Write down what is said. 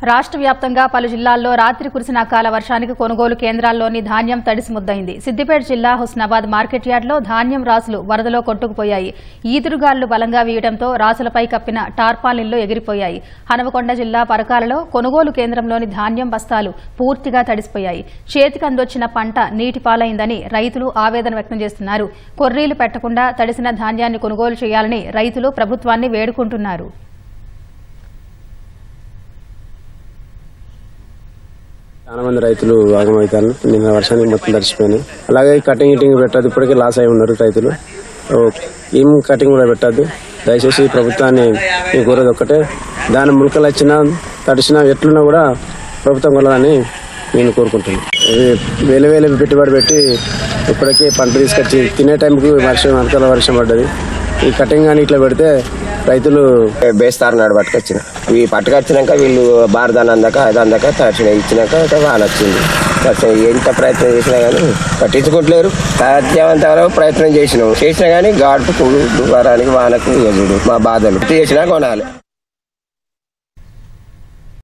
రాష్ట్ర వ్యాప్తంగా పలు జిల్లాల్లో రాత్రి కురిసిన అకాల వర్షానికి కొనుగోలు కేంద్రాల్లోని ధాన్యం తడిసి ముద్దయింది. సిద్దిపేట జిల్లా హుస్నాబాద్ మార్కెట్ యార్డులో ధాన్యం రాసులు వరదలో కొట్టుకుపోయాయి. ఈదురుగాళ్లు బలంగా వీయడంతో రాసులపై కప్పిన టార్పాలిన్లు ఎగిరిపోయాయి. హనుమకొండ జిల్లా పరకాలలో కొనుగోలు కేంద్రంలోని ధాన్యం బస్తాలు పూర్తిగా తడిసిపోయాయి. చేతికి అందొచ్చిన పంట నీటి పాలైందని రైతులు ఆవేదన వ్యక్తం చేస్తున్నారు. కొర్రీలు పెట్టకుండా తడిసిన ధాన్యాన్ని కొనుగోలు చేయాలని రైతులు ప్రభుత్వాన్ని వేడుకుంటున్నారు. చాలా మంది రైతులు ఆగమవుతారు. నిన్న వర్షానికి మొత్తం తడిచిపోయినాయి. అలాగే కటింగ్ ఇటింగ్ పెట్టద్దు. ఇప్పటికే లాస్ అయి ఉన్నారు రైతులు. ఏం కటింగ్ కూడా పెట్టద్దు. దయచేసి ప్రభుత్వాన్ని నేను కోరేది ఒక్కటే, దాని ములకలు వచ్చినా తడిచినా ఎట్లున్నా కూడా ప్రభుత్వం కొనాలని నేను కోరుకుంటున్నాను. వేల పెట్టుబడి పెట్టి ఇప్పటికే పంట తీసుకొచ్చి తినే టైంకి అకాల వర్షం పడ్డది. ఈ కటింగ్ కానీ ఇట్లా పెడితే రైతులు బేస్తారు నాడు పట్టుకొచ్చిన ఇవి పట్టుకొచ్చినాక వీళ్ళు బారదాన్ని అందాక అది అందాక ఇచ్చినాక వాళ్ళు వచ్చింది. ఎంత ప్రయత్నం చేసినా కానీ పట్టించుకుంటలేరు. సాధ్యమంత వరకు ప్రయత్నం చేసినా కానీ గాడుపు వరానికి వానకు మా బాధలు చేసినా కొనాలి.